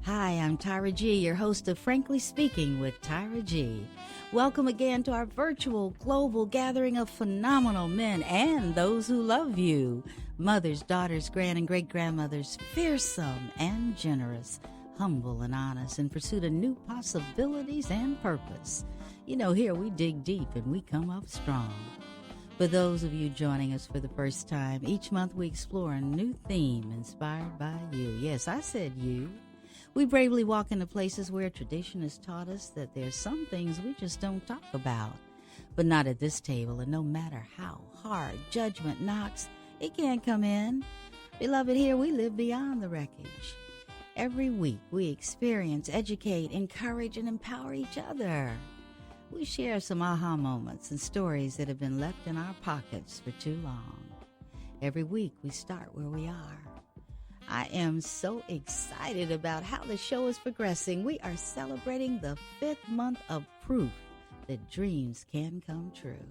Hi, I'm Tyra G, your host of Frankly Speaking with Tyra G. Welcome again to our virtual global gathering of phenomenal men and those who love you. Mothers, daughters, grand and great-grandmothers, fearsome and generous, humble and honest, in pursuit of new possibilities and purpose. You know, here we dig deep and we come up strong. For those of you joining us for the first time, each month we explore a new theme inspired by you. Yes, I said you. We bravely walk into places where tradition has taught us that there's some things we just don't talk about. But not at this table, and no matter how hard judgment knocks, it can't come in. Beloved, here we live beyond the wreckage. Every week we experience, educate, encourage, and empower each other. We share some aha moments and stories that have been left in our pockets for too long. Every week we start where we are. I am so excited about how the show is progressing. We are celebrating the 5th month of proof that dreams can come true.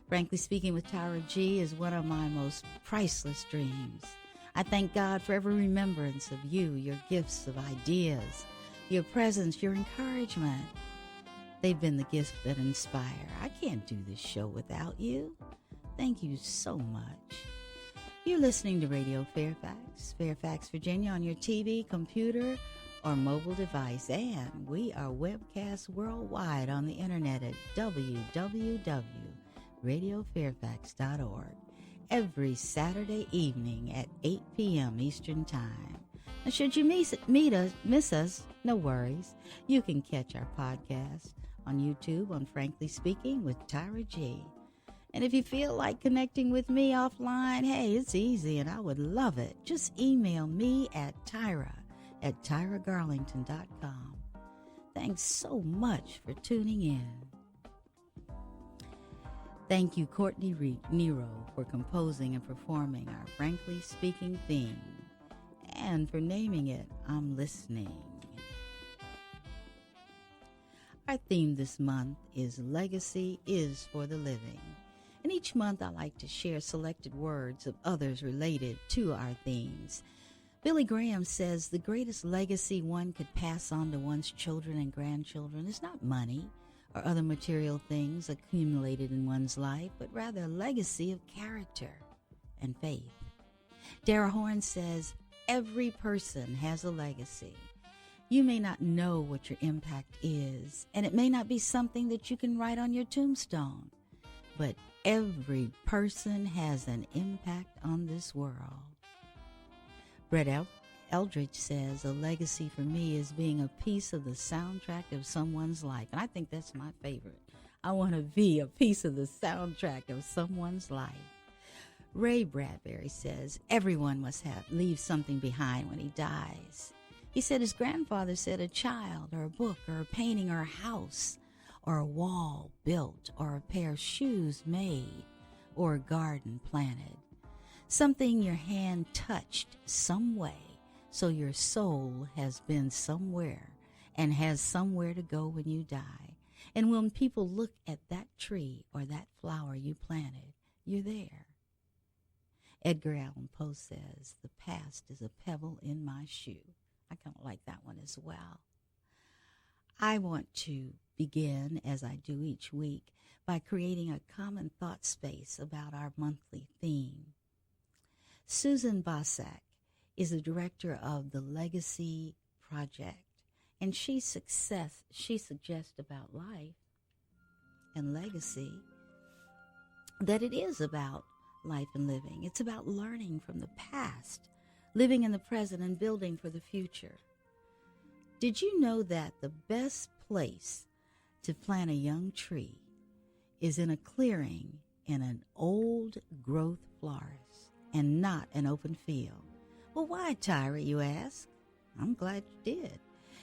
Frankly Speaking with Tyra G is one of my most priceless dreams. I thank God for every remembrance of you, your gifts of ideas, your presence, your encouragement. They've been the gifts that inspire. I can't do this show without you. Thank you so much. You're listening to Radio Fairfax, Virginia, on your TV, computer, or mobile device. And we are webcast worldwide on the internet at www.radiofairfax.org every Saturday evening at 8 p.m. Eastern Time. Now, should you miss us, no worries. You can catch our podcast on YouTube on Frankly Speaking with Tyra G. And if you feel like connecting with me offline, hey, it's easy and I would love it. Just email me at tyragarlington.com. Thanks so much for tuning in. Thank you, Courtney Nero, for composing and performing our Frankly Speaking theme, and for naming it I'm Listening. Our theme this month is Legacy is for the Living. And each month I like to share selected words of others related to our themes. Billy Graham says the greatest legacy one could pass on to one's children and grandchildren is not money or other material things accumulated in one's life, but rather a legacy of character and faith. Dara Horn says every person has a legacy. You may not know what your impact is, and it may not be something that you can write on your tombstone, but every person has an impact on this world. Brett Eldridge says, a legacy for me is being a piece of the soundtrack of someone's life. And I think that's my favorite. I want to be a piece of the soundtrack of someone's life. Ray Bradbury says, everyone must leave something behind when he dies. He said his grandfather said a child or a book or a painting or a house or a wall built, or a pair of shoes made, or a garden planted. Something your hand touched some way, so your soul has been somewhere and has somewhere to go when you die. And when people look at that tree or that flower you planted, you're there. Edgar Allan Poe says, the past is a pebble in my shoe. I kind of like that one as well. I want to begin, as I do each week, by creating a common thought space about our monthly theme. Susan Bosak is the director of the Legacy Project, and she suggests about life and legacy that it is about life and living. It's about learning from the past, living in the present, and building for the future. Did you know that the best place to plant a young tree is in a clearing in an old growth forest and not an open field? Well, why, Tyra, you ask? I'm glad you did.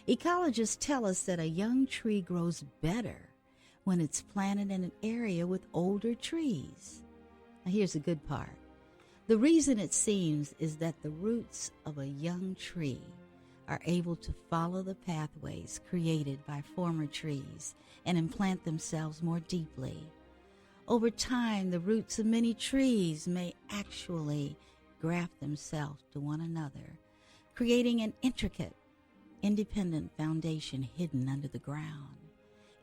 Ecologists tell us that a young tree grows better when it's planted in an area with older trees. Now, here's the good part. The reason it seems is that the roots of a young tree are able to follow the pathways created by former trees and implant themselves more deeply. Over time, the roots of many trees may actually graft themselves to one another, creating an intricate independent foundation hidden under the ground.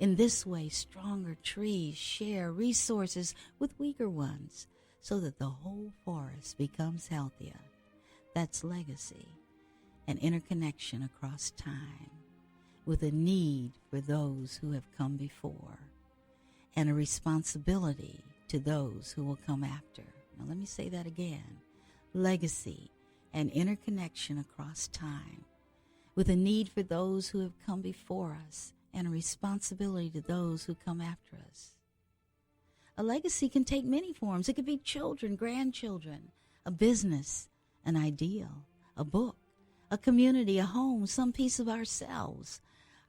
In this way, stronger trees share resources with weaker ones so that the whole forest becomes healthier. That's legacy, an interconnection across time, with a need for those who have come before, and a responsibility to those who will come after. Now let me say that again. Legacy, an interconnection across time, with a need for those who have come before us, and a responsibility to those who come after us. A legacy can take many forms. It could be children, grandchildren, a business, an ideal, a book, a community, a home, some piece of ourselves.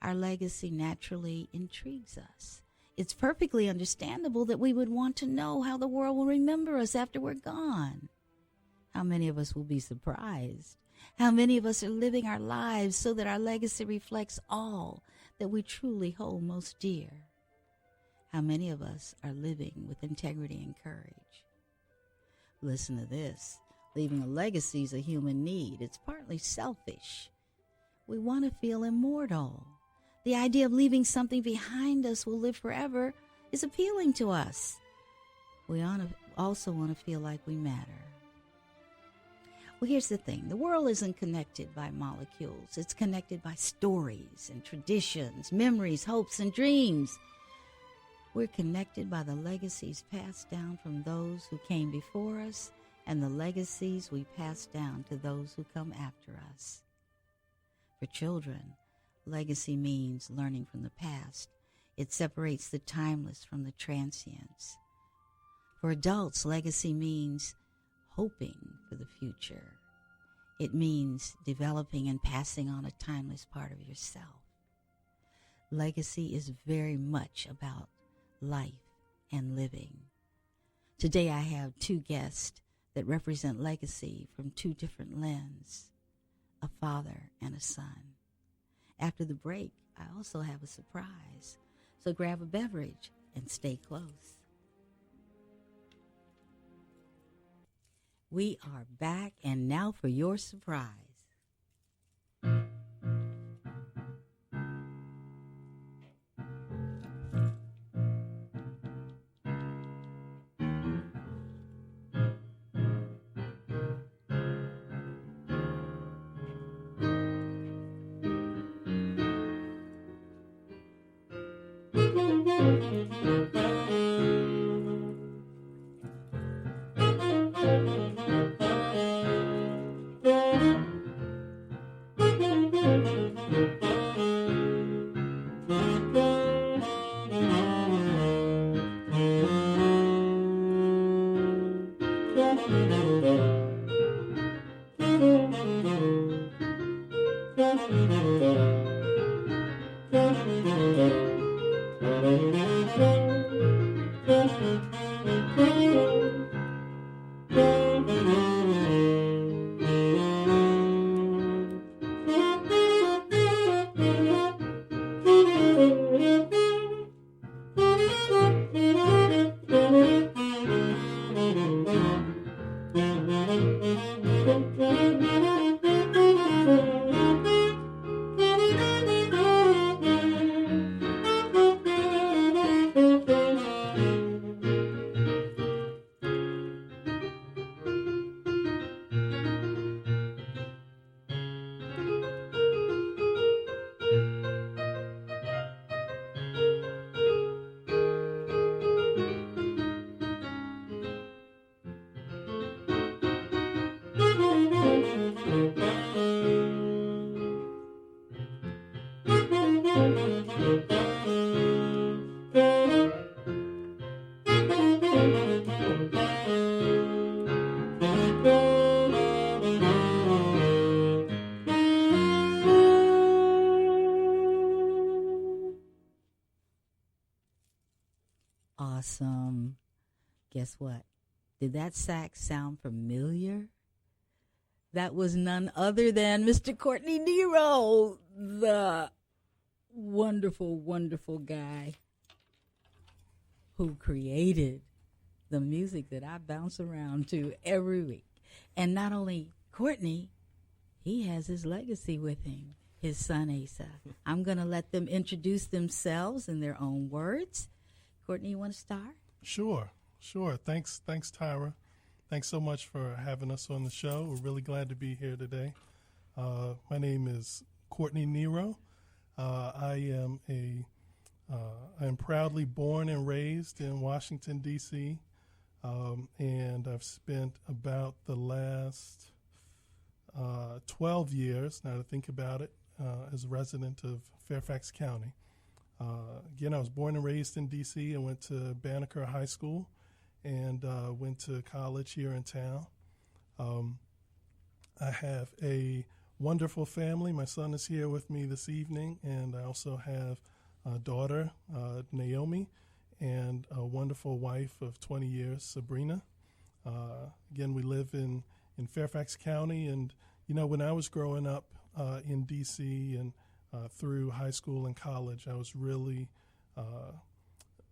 Our legacy naturally intrigues us. It's perfectly understandable that we would want to know how the world will remember us after we're gone. How many of us will be surprised? How many of us are living our lives so that our legacy reflects all that we truly hold most dear? How many of us are living with integrity and courage? Listen to this. Leaving a legacy is a human need. It's partly selfish. We want to feel immortal. The idea of leaving something behind us will live forever is appealing to us. We also want to feel like we matter. Well, here's the thing. The world isn't connected by molecules. It's connected by stories and traditions, memories, hopes, and dreams. We're connected by the legacies passed down from those who came before us and the legacies we pass down to those who come after us. For children, legacy means learning from the past. It separates the timeless from the transients. For adults, legacy means hoping for the future. It means developing and passing on a timeless part of yourself. Legacy is very much about life and living. Today I have two guests that represent legacy from two different lenses, a father and a son. After the break, I also have a surprise, so grab a beverage and stay close. We are back, and now for your surprise. Awesome. Guess what? Did that sax sound familiar? That was none other than Mr. Courtney Nero, the wonderful, wonderful guy who created the music that I bounce around to every week. And not only Courtney, he has his legacy with him. his son Asa. I'm going to let them introduce themselves in their own words. Courtney, you want to start? Sure. Thanks, Tyra. Thanks so much for having us on the show. We're really glad to be here today. My name is Courtney Nero. I am proudly born and raised in Washington, D.C., and I've spent about the last 12 years, now to think about it, as a resident of Fairfax County. Again, I was born and raised in D.C. and went to Banneker High School and went to college here in town. I have a wonderful family. My son is here with me this evening, and I also have a daughter, Naomi, and a wonderful wife of 20 years, Sabrina. Again, we live in Fairfax County, and, when I was growing up in D.C. and through high school and college, I was really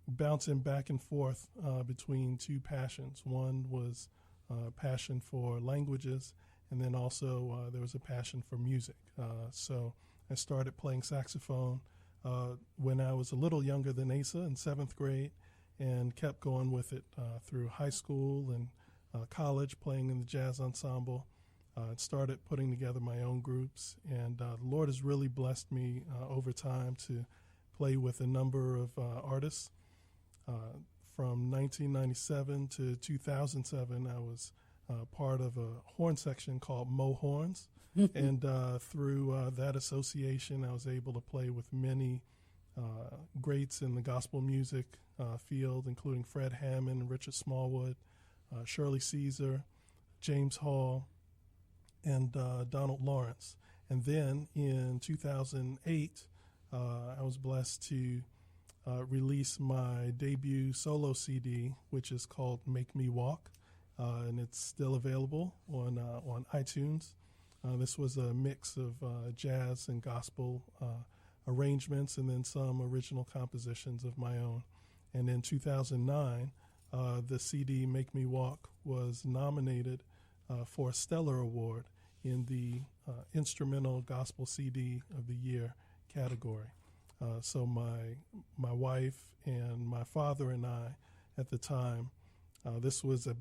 bouncing back and forth between two passions. One was passion for languages, and then also there was a passion for music. So I started playing saxophone when I was a little younger than Asa in 7th grade, and kept going with it through high school and college, playing in the jazz ensemble. Started putting together my own groups, and the Lord has really blessed me over time to play with a number of artists. From 1997 to 2007, I was part of a horn section called Mo Horns, and through that association, I was able to play with many greats in the gospel music field, including Fred Hammond, Richard Smallwood, Shirley Caesar, James Hall, and Donald Lawrence. And then in 2008, I was blessed to release my debut solo CD, which is called Make Me Walk, and it's still available on iTunes. This was a mix of jazz and gospel arrangements, and then some original compositions of my own. And in 2009, the CD Make Me Walk was nominated for a Steller Award in the Instrumental Gospel CD of the Year category. So my wife and my father and I, at the time, this was the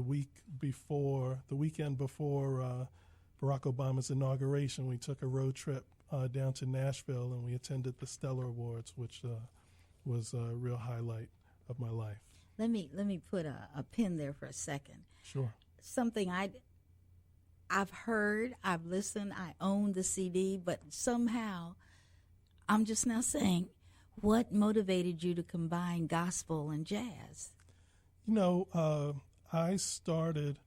weekend before Barack Obama's inauguration. We took a road trip down to Nashville, and we attended the Steller Awards, which was a real highlight of my life. Let me put a pin there for a second. Sure. Something I've heard, I've listened, I own the CD, but somehow I'm just now saying, what motivated you to combine gospel and jazz? I started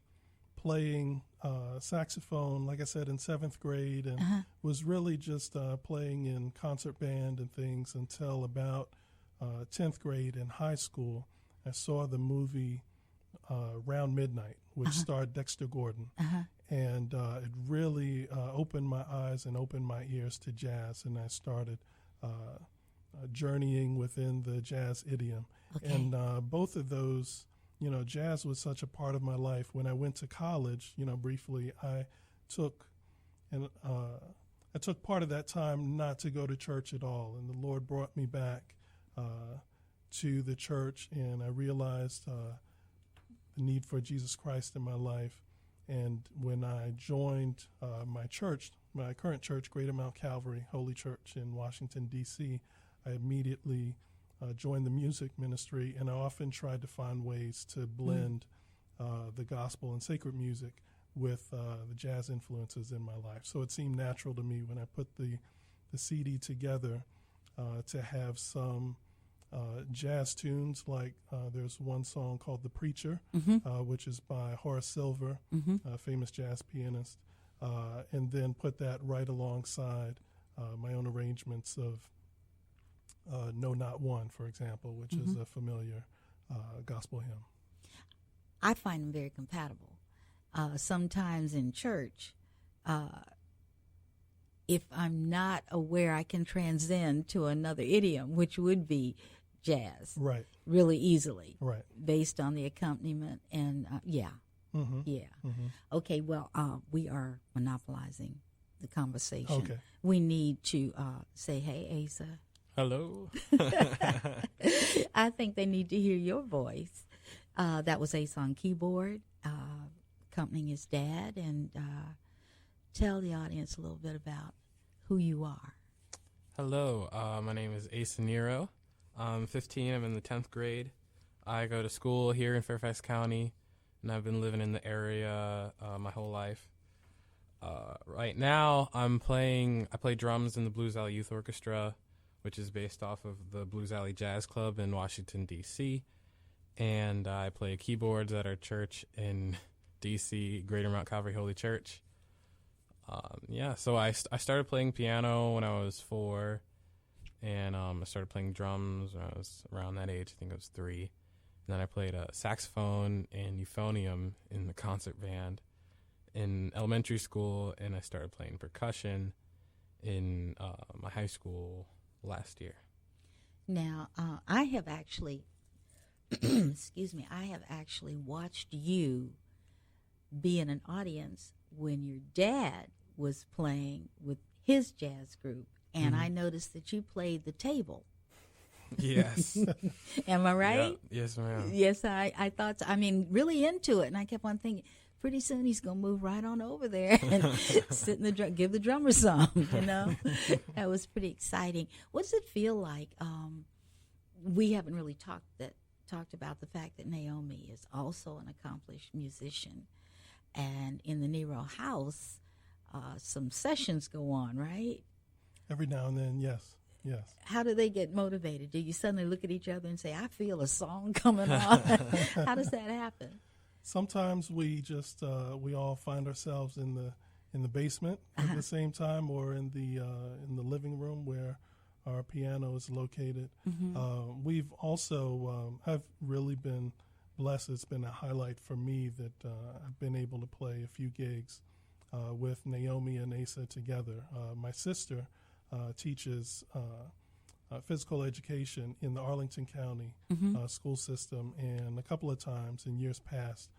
playing saxophone, like I said, in 7th grade, and was really just playing in concert band and things until about 10th grade in high school. I saw the movie Round Midnight, which starred Dexter Gordon, and it really opened my eyes and opened my ears to jazz, and I started journeying within the jazz idiom. Okay. And both of those, jazz was such a part of my life. When I went to college, briefly, I took part of that time not to go to church at all, and the Lord brought me back to the church, and I realized the need for Jesus Christ in my life. And when I joined my church, my current church, Greater Mount Calvary Holy Church in Washington, D.C., I immediately joined the music ministry, and I often tried to find ways to blend the gospel and sacred music with the jazz influences in my life. So it seemed natural to me when I put the CD together to have some jazz tunes, like there's one song called The Preacher, which is by Horace Silver, a famous jazz pianist, and then put that right alongside my own arrangements of No Not One, for example, which is a familiar gospel hymn. I find them very compatible. Sometimes in church, if I'm not aware, I can transcend to another idiom, which would be jazz, right? Really easily, right? Based on the accompaniment, and Okay. Well, we are monopolizing the conversation. Okay. We need to say, hey, Asa. Hello. I think they need to hear your voice. That was Asa on keyboard, accompanying his dad, and tell the audience a little bit about who you are. Hello. My name is Asa Nero. I'm 15. I'm in the 10th grade. I go to school here in Fairfax County, and I've been living in the area my whole life. Right now, I play drums in the Blues Alley Youth Orchestra, which is based off of the Blues Alley Jazz Club in Washington, D.C., and I play keyboards at our church in D.C., Greater Mount Calvary Holy Church. So I started playing piano when I was 4, and I started playing drums when I was around that age. I think I was 3. And then I played saxophone and euphonium in the concert band in elementary school, and I started playing percussion in my high school last year. Now, I have actually, excuse me, I have actually watched you be in an audience when your dad was playing with his jazz group, and I noticed that you played the table. Yes. Am I right? Yeah. Yes, ma'am. Yes, I thought so. I mean, really into it, and I kept on thinking, pretty soon he's going to move right on over there and sit in the give the drummer some, you know. That was pretty exciting. What does it feel like? We haven't really talked about the fact that Naomi is also an accomplished musician, and in the Nero house, some sessions go on, right? Every now and then, yes. How do they get motivated? Do you suddenly look at each other and say, I feel a song coming on? How does that happen? Sometimes we just we all find ourselves in the basement at the same time, or in the living room where our piano is located. We've also I've really been blessed. It's been a highlight for me that I've been able to play a few gigs with Naomi and Asa together. My sister teaches physical education in the Arlington County school system, and a couple of times in years past,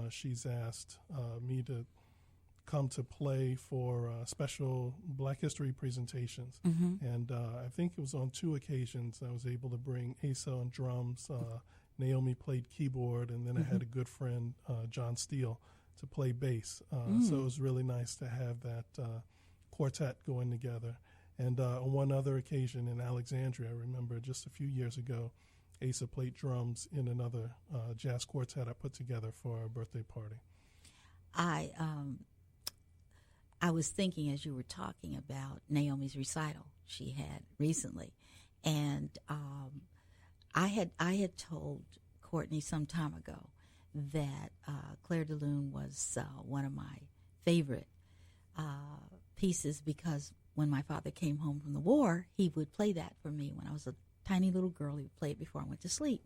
she's asked me to come to play for special Black History presentations. And I think it was on 2 occasions I was able to bring Asa on drums, Naomi played keyboard, and then I had a good friend, John Steele, to play bass. So it was really nice to have that quartet going together. And on one other occasion in Alexandria, I remember just a few years ago, Asa played drums in another jazz quartet I put together for our birthday party. I was thinking as you were talking about Naomi's recital she had recently, and I had told Courtney some time ago that Claire de Lune was one of my favorite pieces, because when my father came home from the war, he would play that for me. When I was a tiny little girl, he would play it before I went to sleep.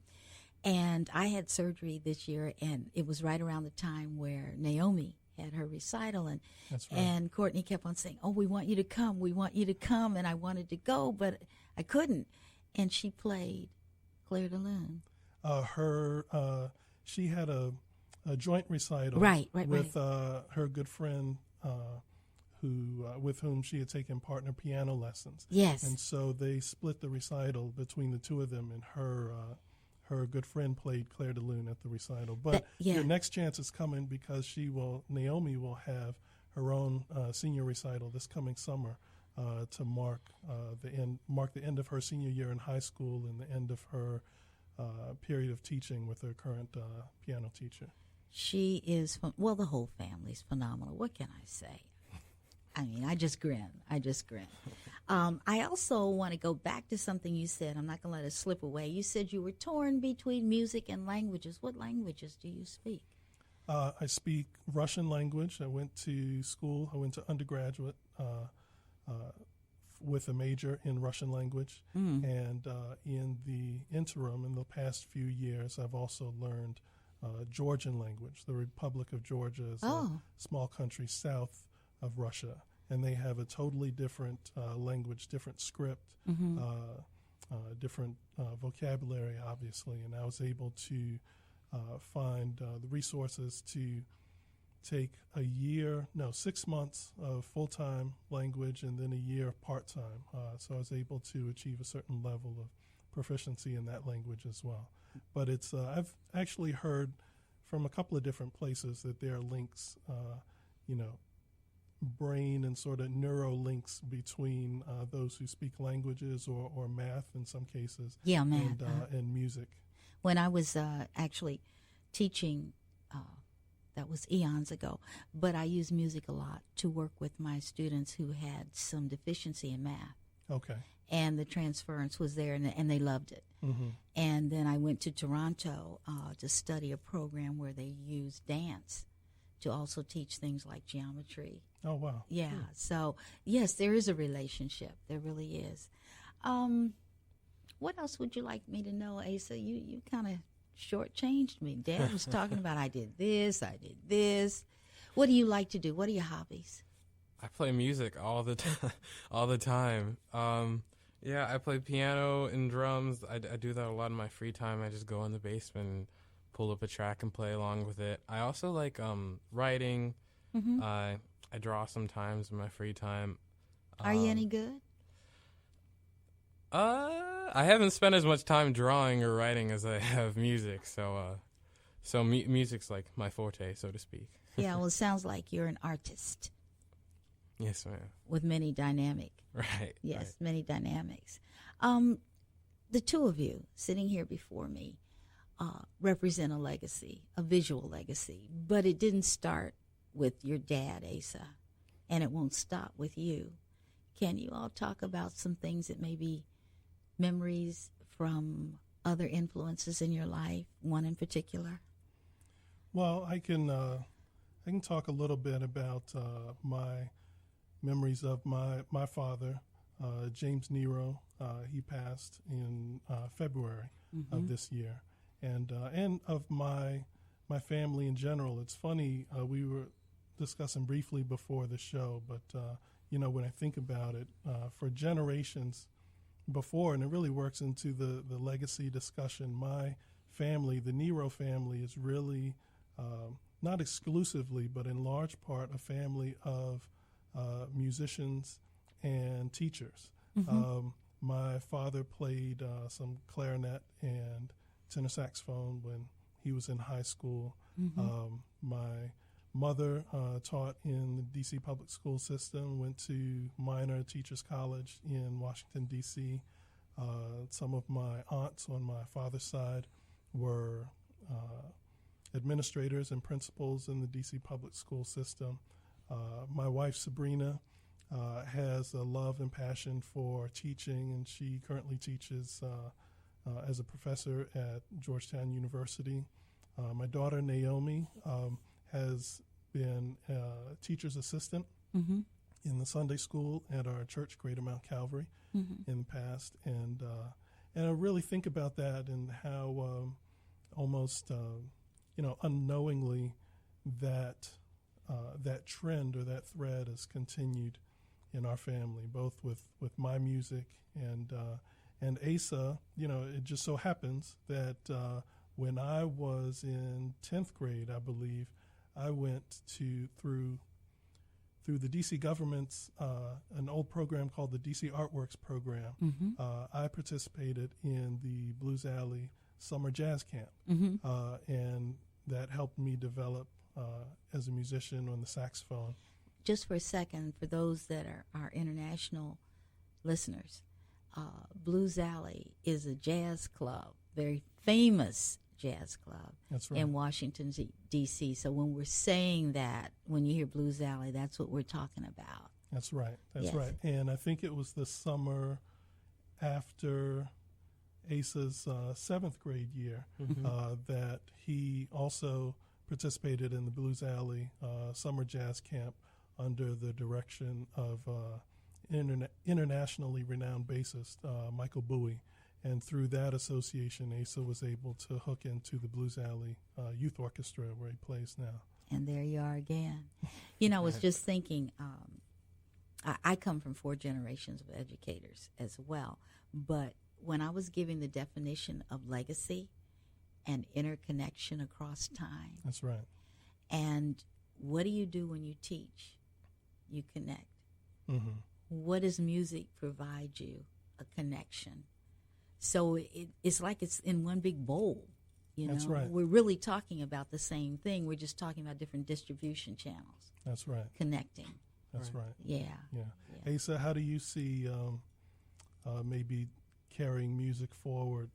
And I had surgery this year, and it was right around the time where Naomi had her recital. And That's right. And Courtney kept on saying, oh, we want you to come. We want you to come. And I wanted to go, but I couldn't. And she played Claire de Lune. She had a joint recital with her good friend with whom she had taken partner piano lessons. Yes. And so they split the recital between the two of them, and her good friend played Claire de Lune at the recital. But your next chance is coming, because Naomi will have her own senior recital this coming summer to mark the end of her senior year in high school and the end of her period of teaching with her current piano teacher. She is, the whole family's phenomenal. What can I say? I mean, I just grin. I also want to go back to something you said. I'm not going to let it slip away. You said you were torn between music and languages. What languages do you speak? I speak Russian language. I went to school. I went to undergraduate with a major in Russian language. And in the interim, in the past few years, I've also learned Georgian language. The Republic of Georgia is a small country south of Russia, and they have a totally different language, different script, different vocabulary, obviously. And I was able to find the resources to take 6 months of full-time language and then a year of part-time. So I was able to achieve a certain level of proficiency in that language as well. But it's I've actually heard from a couple of different places that there are links, brain and sort of neuro links between those who speak languages or math in some cases. Yeah, math. And music. When I was actually teaching, that was eons ago, but I used music a lot to work with my students who had some deficiency in math. Okay. And the transference was there, and they loved it. Mm-hmm. And then I went to Toronto to study a program where they use dance to also teach things like geometry. Oh, wow. Yeah. Cool. So, yes, there is a relationship. There really is. What else would you like me to know, Asa? You kind of shortchanged me. Dad was talking about I did this. What do you like to do? What are your hobbies? I play music all the time. Yeah, I play piano and drums. I do that a lot in my free time. I just go in the basement and pull up a track and play along with it. I also like writing. Mm-hmm. I draw sometimes in my free time. Are you any good? I haven't spent as much time drawing or writing as I have music, so music's like my forte, so to speak. Yeah, well, it sounds like you're an artist. Yes, ma'am. With many dynamic. Right. Yes, right. many dynamics. The two of you sitting here before me represent a legacy, a visual legacy, but it didn't start with your dad, Asa, and it won't stop with you. Can you all talk about some things that may be memories from other influences in your life, one in particular? Well, I can talk a little bit about my memories of my father, James Nero. He passed in February of this year, and of my family in general. It's funny, we were discussing briefly before the show, but when I think about it, for generations before, and it really works into the legacy discussion, my family, the Nero family, is really not exclusively, but in large part, a family of musicians and teachers. Mm-hmm. My father played some clarinet and tenor saxophone when he was in high school. Mm-hmm. My mother taught in the D.C. public school system, went to minor teachers college in Washington, D.C. Some of my aunts on my father's side were administrators and principals in the D.C. public school system. My wife, Sabrina, has a love and passion for teaching, and she currently teaches as a professor at Georgetown University. My daughter, Naomi, has been a teacher's assistant Mm-hmm. in the Sunday school at our church, Greater Mount Calvary, Mm-hmm. in the past. And I really think about that and how almost, unknowingly that that trend or that thread has continued in our family, both with my music and Asa. It just so happens that when I was in 10th grade, I believe, I went through the D.C. government's an old program called the D.C. Artworks program. Mm-hmm. I participated in the Blues Alley Summer Jazz Camp, Mm-hmm. and that helped me develop as a musician on the saxophone. Just for a second, for those that are our international listeners, Blues Alley is a jazz club, very famous jazz club. That's right. In Washington, D.C. So when we're saying that, when you hear Blues Alley, that's what we're talking about. That's right. That's Yes. right. And I think it was the summer after Asa's 7th grade year that he also participated in the Blues Alley Summer Jazz Camp under the direction of internationally renowned bassist Michael Bowie. And through that association, Asa was able to hook into the Blues Alley Youth Orchestra, where he plays now. And there you are again. I was just thinking, I come from 4 generations of educators as well. But when I was giving the definition of legacy and interconnection across time, That's right. and what do you do when you teach? You connect. Mm-hmm. What does music provide you? A connection. So it's like it's in one big bowl. That's right. We're really talking about the same thing. We're just talking about different distribution channels. That's right. Connecting. That's right. Yeah. Yeah. Asa, how do you see maybe carrying music forward,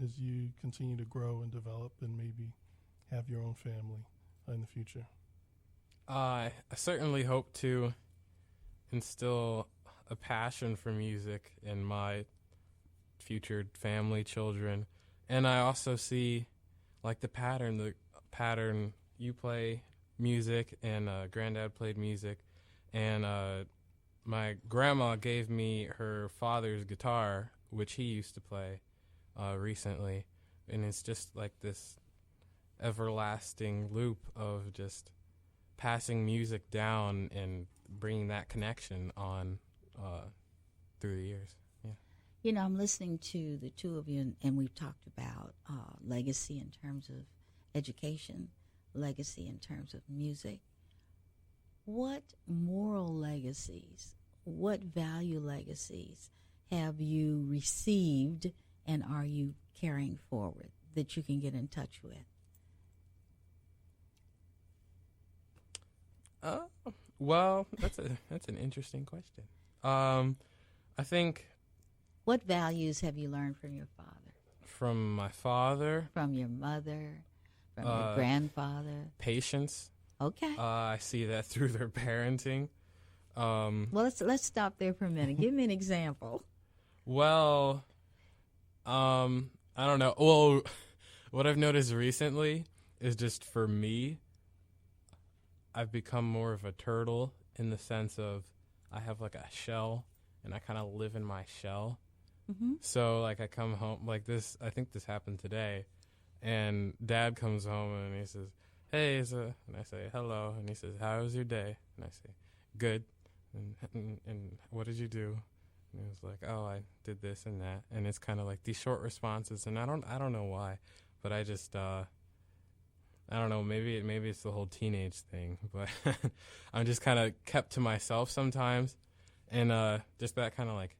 as you continue to grow and develop and maybe have your own family in the future? I certainly hope to instill a passion for music in my future family, children. And I also see like the pattern you play music and granddad played music. And my grandma gave me her father's guitar, which he used to play recently. And it's just like this everlasting loop of just passing music down and bringing that connection on through the years. Yeah. I'm listening to the two of you, and we've talked about legacy in terms of education, legacy in terms of music. What moral legacies, what value legacies have you received and are you carrying forward that you can get in touch with? Well, that's an interesting question. I think. What values have you learned from your father? From my father. From your mother? From your grandfather? Patience. Okay. I see that through their parenting. Well, let's stop there for a minute. Give me an example. Well, I don't know. Well, what I've noticed recently is just for me, I've become more of a turtle in the sense of I have like a shell and I kind of live in my shell. Mm-hmm. So like I come home like this, I think this happened today, and Dad comes home and he says, "Hey, and I say, "Hello," and he says, "How was your day?" And I say, "Good." And what did you do? And he was like, "Oh, I did this and that." And it's kind of like these short responses, and I don't know why, but I just I don't know, maybe it's the whole teenage thing, but I'm just kind of kept to myself sometimes, and just that kind of like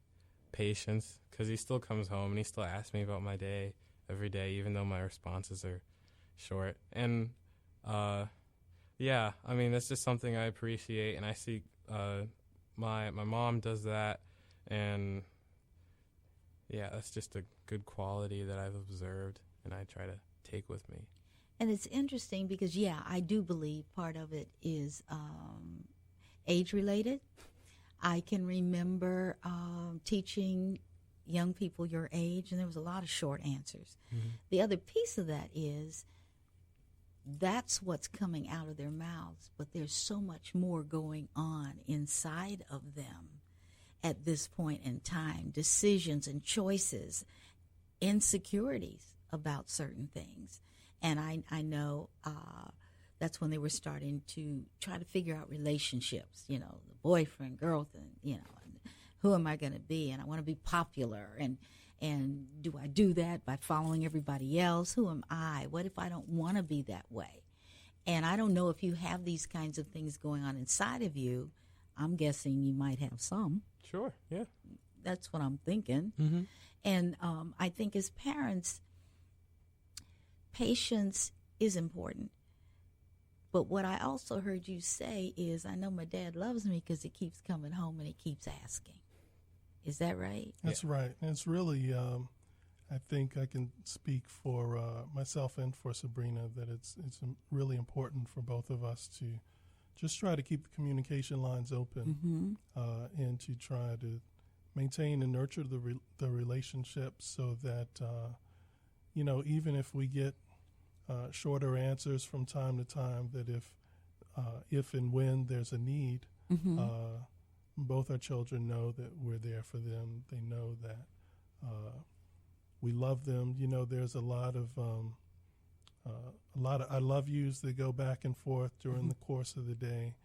patience, because he still comes home and he still asks me about my day every day, even though my responses are short. And yeah, I mean, that's just something I appreciate, and I see my mom does that, and yeah, that's just a good quality that I've observed and I try to take with me. And it's interesting because, yeah, I do believe part of it is age-related. I can remember teaching young people your age, and there was a lot of short answers. Mm-hmm. The other piece of that is that's what's coming out of their mouths, but there's so much more going on inside of them at this point in time, decisions and choices, insecurities about certain things. And I know that's when they were starting to try to figure out relationships, the boyfriend, girlfriend, and who am I going to be? And I want to be popular. And do I do that by following everybody else? Who am I? What if I don't want to be that way? And I don't know if you have these kinds of things going on inside of you. I'm guessing you might have some. Sure, yeah. That's what I'm thinking. Mm-hmm. And I think as parents, patience is important. But what I also heard you say is, I know my dad loves me because he keeps coming home and he keeps asking. Is that right? That's right. And it's really, I think I can speak for myself and for Sabrina that it's really important for both of us to just try to keep the communication lines open, mm-hmm. And to try to maintain and nurture the relationship so that, even if we get shorter answers from time to time, that if and when there's a need, mm-hmm. Both our children know that we're there for them. They know that we love them. There's a lot of I love yous that go back and forth during mm-hmm. the course of the day,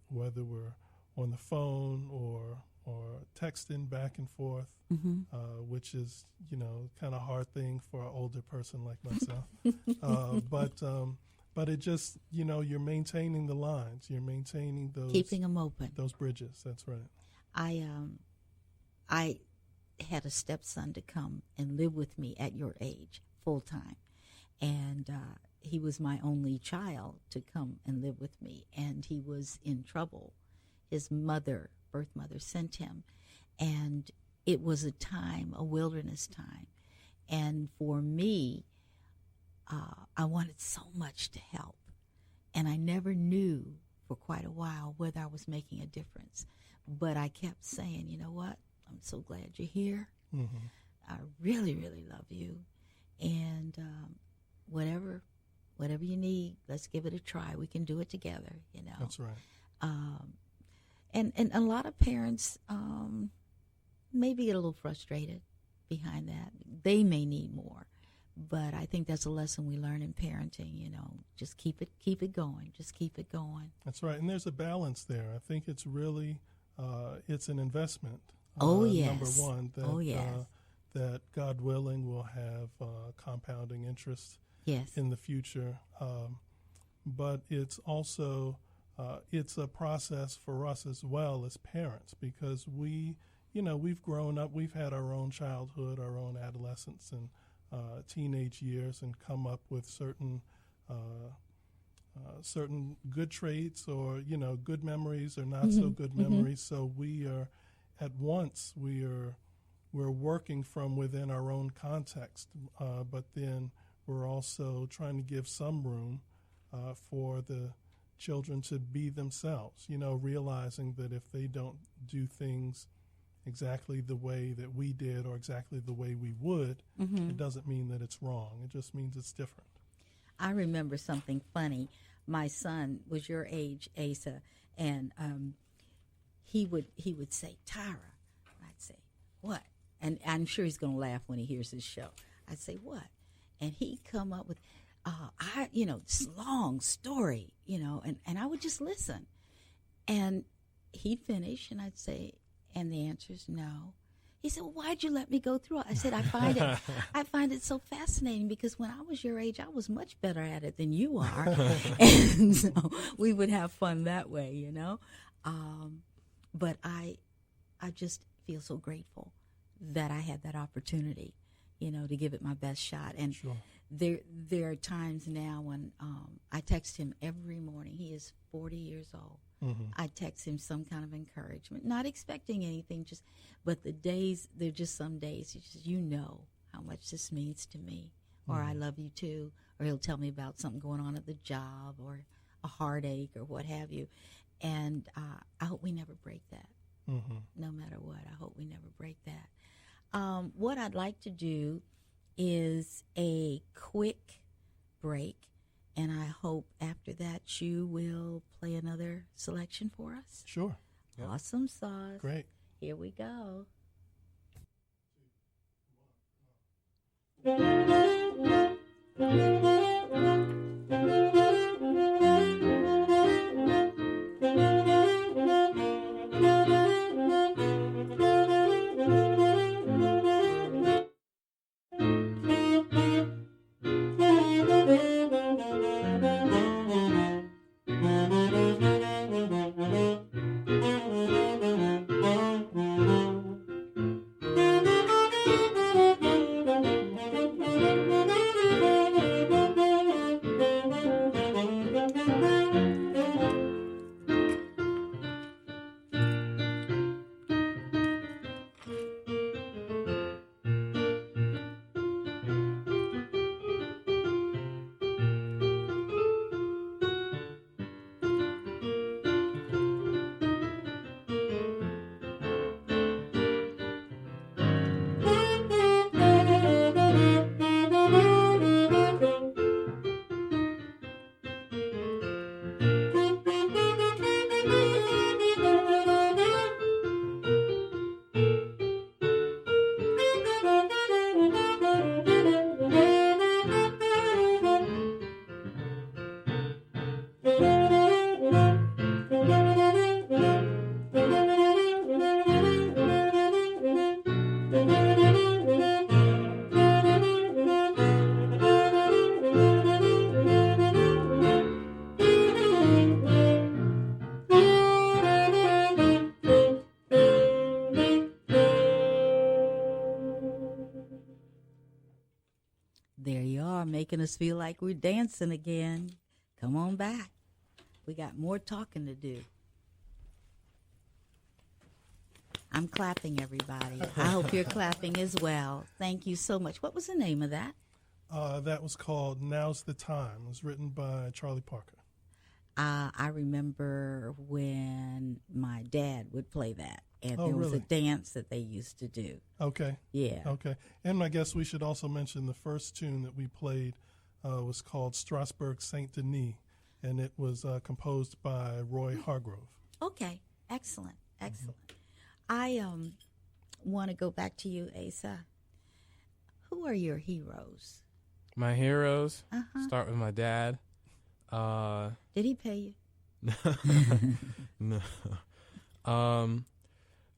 whether we're on the phone or texting back and forth, mm-hmm. Which is, kind of a hard thing for an older person like myself. But But it just, you're maintaining the lines. You're maintaining those. Keeping them open. Those bridges. That's right. I had a stepson to come and live with me at your age, full time. And he was my only child to come and live with me. And he was in trouble. His birth mother, sent him. And it was a wilderness time. And for me, I wanted so much to help. And I never knew for quite a while whether I was making a difference. But I kept saying, you know what? I'm so glad you're here. Mm-hmm. I really, really love you. And whatever you need, let's give it a try. We can do it together, That's right. And a lot of parents maybe get a little frustrated behind that. They may need more. But I think that's a lesson we learn in parenting, just keep it going. Just keep it going. That's right. And there's a balance there. I think it's really, it's an investment. Yes. Number one, that, yes. That God willing will have compounding interest in the future. But it's also, it's a process for us as well as parents, because we've grown up, we've had our own childhood, our own adolescence, and teenage years, and come up with certain good traits, or good memories or not so good memories. So we're working from within our own context, but then we're also trying to give some room for the children to be themselves. Realizing that if they don't do things exactly the way that we did, or exactly the way we would, it doesn't mean that it's wrong. It just means it's different. I remember something funny. My son was your age, Asa, and he would say, Tyra. I'd say, what? And I'm sure he's going to laugh when he hears this show. I'd say, what? And he'd come up with, this long story, and I would just listen. And he'd finish, and I'd say, and the answer is no. He said, well, why'd you let me go through it? I said, I find it so fascinating, because when I was your age, I was much better at it than you are. And so we would have fun that way, But I just feel so grateful that I had that opportunity, to give it my best shot. And sure. There are times now when I text him every morning. He is 40 years old. I text him some kind of encouragement, not expecting anything, but they're just some days, he says, how much this means to me, or I love you too, or he'll tell me about something going on at the job, or a heartache, or what have you. And I hope we never break that. No matter what, I hope we never break that. What I'd like to do is a quick break. And I hope after that you will play another selection for us. Sure. Yep. Awesome sauce. Great. Here we go. making us feel like we're dancing again. Come on back. We got more talking to do. I'm clapping, everybody. I hope you're clapping as well. Thank you so much. What was the name of that? That was called Now's the Time. It was written by Charlie Parker. I remember when my dad would play that, and there was really? a dance that they used to do. Okay. Yeah. Okay. And I guess we should also mention the first tune that we played was called Strasbourg Saint Denis, and it was composed by Roy Hargrove. Okay. Excellent. Excellent. I want to go back to you, Asa. Who are your heroes? My heroes start with my dad. Did he pay you? No.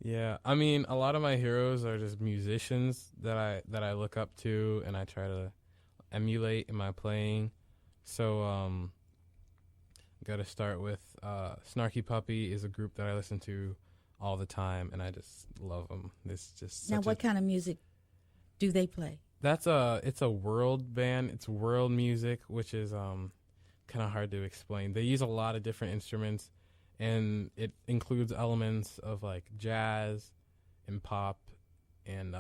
Yeah. I mean, a lot of my heroes are just musicians that I look up to and I try to emulate in my playing. So, got to start with Snarky Puppy is a group that I listen to all the time, and I just love them. It's just now, what kind of music do they play? It's a world band. It's world music, which is kind of hard to explain. They use a lot of different instruments, and it includes elements of like jazz and pop and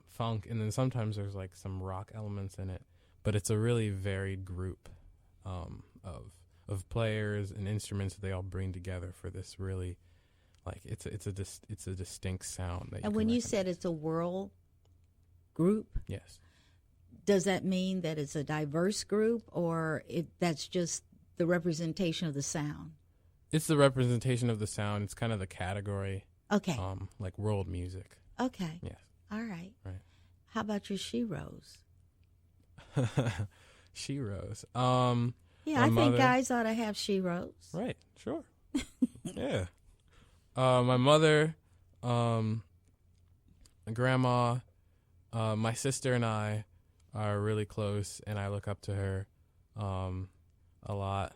funk, and then sometimes there's like some rock elements in it. But it's a really varied group of players and instruments that they all bring together for this really, like it's a distinct sound. That and when you said it's a world group, yes. Does that mean that it's a diverse group, or that's just the representation of the sound? It's the representation of the sound. It's kind of the category. Okay. Like world music. Okay. Yes. All right. Right. How about your sheroes? Sheroes. Yeah, I think guys ought to have sheroes. Right. Sure. Yeah. My mother, my grandma, my sister and I are really close, and I look up to her a lot,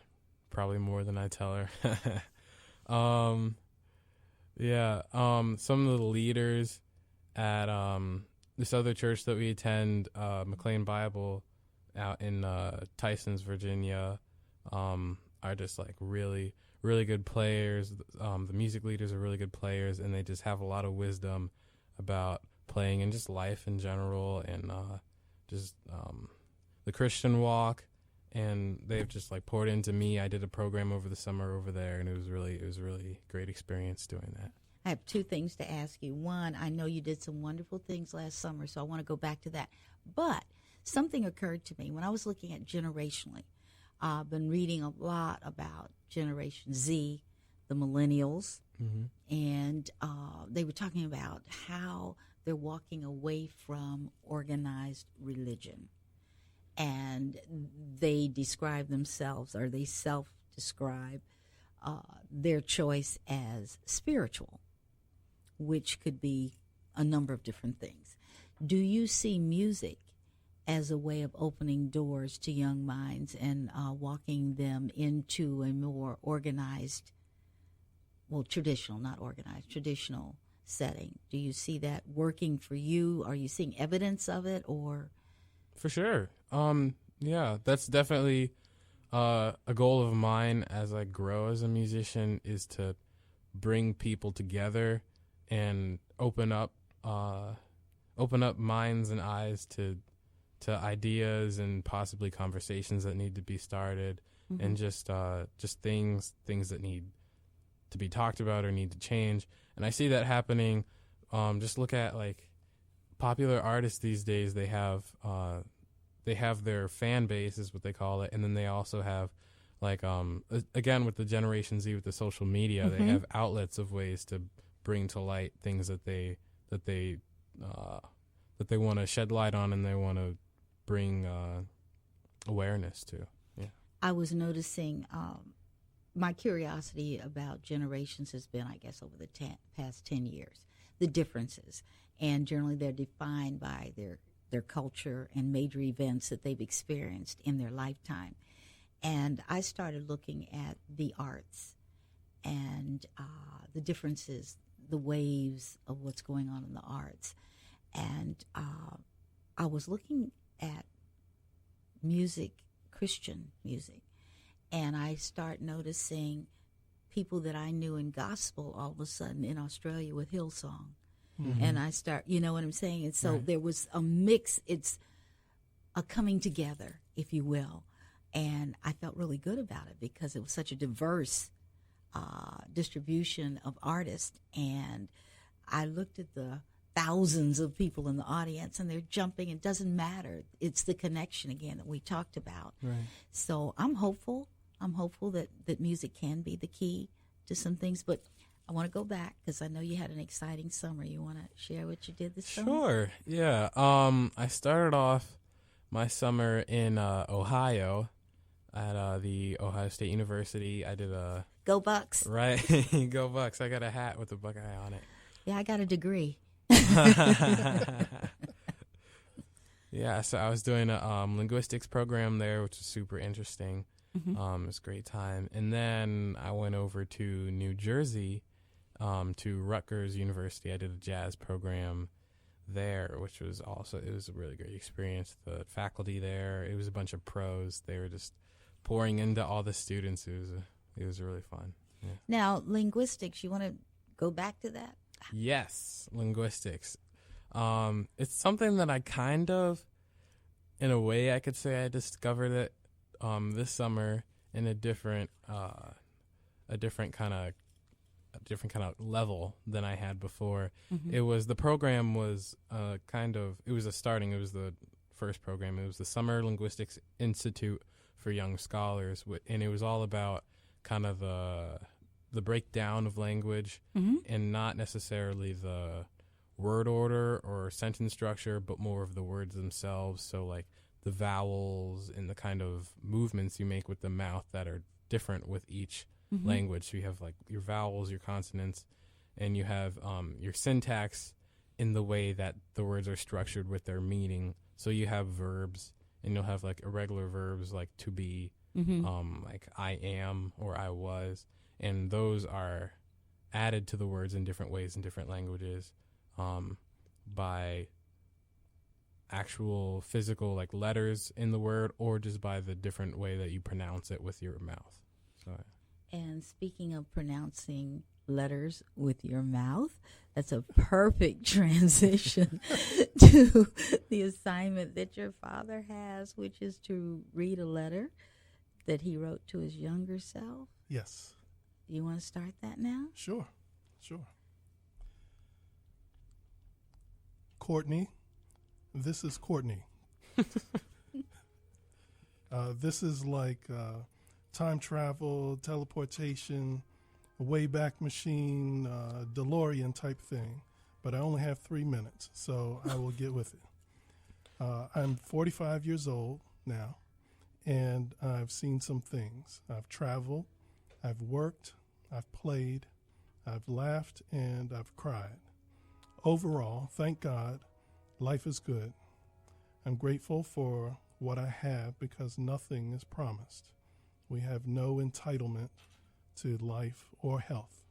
probably more than I tell her. Yeah, some of the leaders at this other church that we attend, McLean Bible, out in Tysons, Virginia, are just like really, really good players. The music leaders are really good players, and they just have a lot of wisdom about playing and just life in general, and just the Christian walk, and they've just like poured into me. I did a program over the summer over there, and it was really great experience doing that. I have two things to ask you. One, I know you did some wonderful things last summer, so I want to go back to that. But something occurred to me when I was looking at generationally. I've been reading a lot about Generation Z, the millennials, and they were talking about how they're walking away from organized religion. And they describe themselves, or they self-describe their choice as spiritual, which could be a number of different things. Do you see music as a way of opening doors to young minds and walking them into a more organized, well, traditional, not organized, traditional setting? Do you see that working for you? Are you seeing evidence of it, or? For sure. Yeah, that's definitely a goal of mine as I grow as a musician, is to bring people together and open up minds and eyes to ideas and possibly conversations that need to be started, and just things that need to be talked about or need to change. And I see that happening. Just look at like popular artists these days. They have their fan base, is what they call it, and then they also have like again with the Generation Z, with the social media, they have outlets of ways to bring to light things that they want to shed light on, and they want to bring awareness to. Yeah. I was noticing my curiosity about generations has been, I guess, over the past 10 years, the differences. And generally they're defined by their culture and major events that they've experienced in their lifetime. And I started looking at the arts and the differences, the waves of what's going on in the arts. And I was looking at music, Christian music. And I start noticing people that I knew in gospel all of a sudden in Australia with Hillsong. Mm-hmm. And I start, you know what I'm saying? And so Right. there was a mix. It's a coming together, if you will. And I felt really good about it because it was such a diverse distribution of artists. And I looked at the thousands of people in the audience, and they're jumping. It doesn't matter. It's the connection again that we talked about. Right. So I'm hopeful. I'm hopeful that music can be the key to some things. But I want to go back because I know you had an exciting summer. You want to share what you did this summer? Sure. Yeah. I started off my summer in Ohio at the Ohio State University. I did a Go Bucks. right. Go Bucks. I got a hat with a Buckeye on it. Yeah, I got a degree. Yeah, so I was doing a linguistics program there, which was super interesting. Mm-hmm. It was a great time. And then I went over to New Jersey, to Rutgers University. I did a jazz program there, which was it was a really great experience. The faculty there, it was a bunch of pros. They were just pouring into all the students. It was really fun. Yeah. Now, linguistics, you want to go back to that? Yes, linguistics. It's something that I kind of, in a way, I could say I discovered it this summer in a different kind of level than I had before. Mm-hmm. It was the program was it was the first program. It was the Summer Linguistics Institute for Young Scholars, and it was all about kind of the breakdown of language, Mm-hmm. and not necessarily the word order or sentence structure, but more of the words themselves. So like the vowels and the kind of movements you make with the mouth that are different with each Mm-hmm. language. So you have like your vowels, your consonants, and you have your syntax in the way that the words are structured with their meaning. So you have verbs, and you'll have like irregular verbs like to be, Mm-hmm. like I am or I was, and those are added to the words in different ways in different languages, by actual physical like letters in the word, or just by the different way that you pronounce it with your mouth. So And speaking of pronouncing letters with your mouth, that's a perfect transition to the assignment that your father has, which is to read a letter that he wrote to his younger self. Yes. You want to start that now? Sure. Courtney, this is Courtney. This is like time travel, teleportation, a Wayback Machine, DeLorean type thing. But I only have 3 minutes, so I will get with it. I'm 45 years old now, and I've seen some things. I've traveled, I've worked, I've played, I've laughed, and I've cried. Overall, thank God, life is good. I'm grateful for what I have because nothing is promised. We have no entitlement to life or health.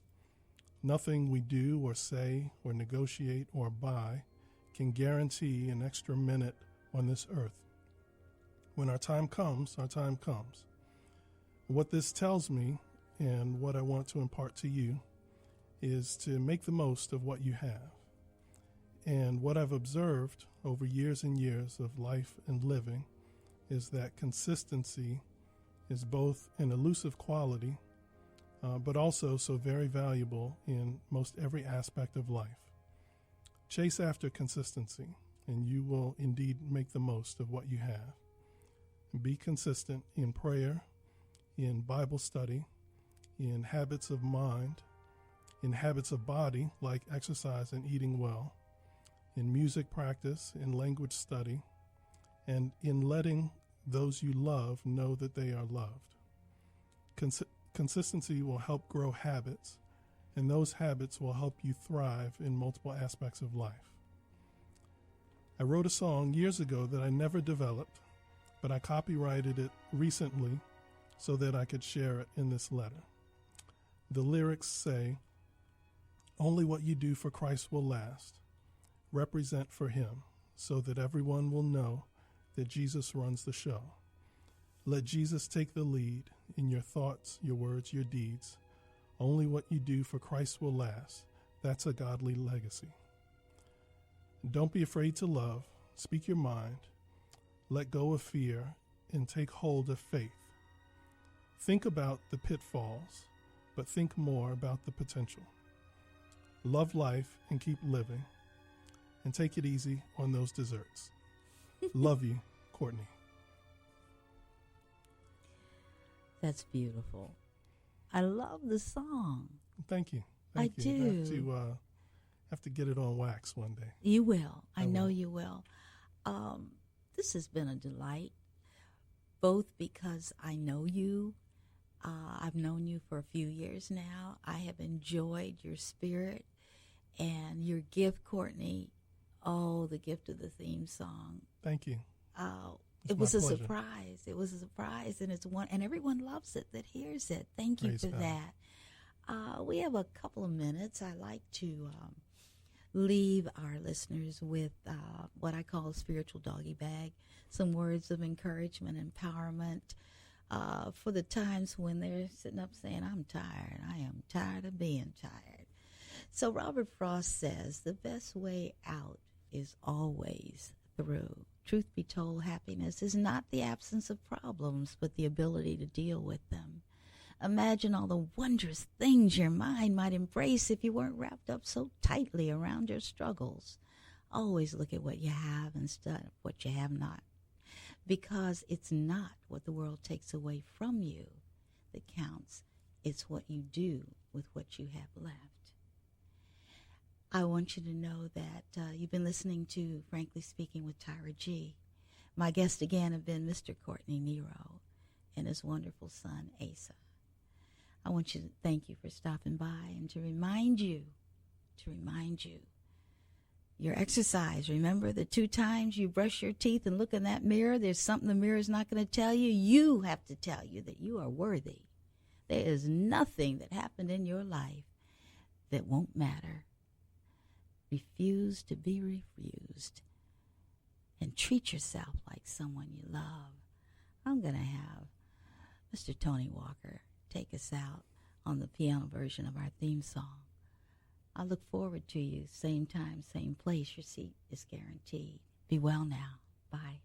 Nothing we do or say or negotiate or buy can guarantee an extra minute on this earth. When our time comes, our time comes. What this tells me, and what I want to impart to you, is to make the most of what you have. And what I've observed over years and years of life and living is that consistency is both an elusive quality, but also so very valuable in most every aspect of life. Chase after consistency, and you will indeed make the most of what you have. Be consistent in prayer, in Bible study, in habits of mind, in habits of body like exercise and eating well, in music practice, in language study, and in letting those you love know that they are loved. Consistency will help grow habits, and those habits will help you thrive in multiple aspects of life. I wrote a song years ago that I never developed, but I copyrighted it recently so that I could share it in this letter. The lyrics say, "Only what you do for Christ will last. Represent for him so that everyone will know that Jesus runs the show. Let Jesus take the lead in your thoughts, your words, your deeds. Only what you do for Christ will last. That's a godly legacy. Don't be afraid to love. Speak your mind. Let go of fear and take hold of faith. Think about the pitfalls, but think more about the potential. Love life and keep living, and take it easy on those desserts. Love you, Courtney. That's beautiful. I love the song. Thank you. I Thank you. do. Have to get it on wax one day. You will. I know will. you will. This has been a delight, both because I know you. I've known you for a few years now. I have enjoyed your spirit and your gift, Courtney. Oh, the gift of the theme song. Thank you. It was a pleasure. surprise. It was a surprise, and and everyone loves it that hears it. Thank you Praise for God. that. We have a couple of minutes. I like to leave our listeners with what I call a spiritual doggy bag, some words of encouragement, empowerment for the times when they're sitting up saying, I'm tired. I am tired of being tired. So Robert Frost says, the best way out is always through. Truth be told, happiness is not the absence of problems, but the ability to deal with them. Imagine all the wondrous things your mind might embrace if you weren't wrapped up so tightly around your struggles. Always look at what you have instead of what you have not, because it's not what the world takes away from you that counts. It's what you do with what you have left. I want you to know that you've been listening to Frankly Speaking with Tyra G. My guests again have been Mr. Courtney Nero and his wonderful son, Asa. I want you to thank you for stopping by and to remind you, your exercise. Remember the 2 times you brush your teeth and look in that mirror, there's something the mirror's not going to tell you. You have to tell you that you are worthy. There is nothing that happened in your life that won't matter. Refuse to be refused and treat yourself like someone you love. I'm going to have Mr. Tony Walker take us out on the piano version of our theme song. I look forward to you. Same time, same place. Your seat is guaranteed. Be well now. Bye.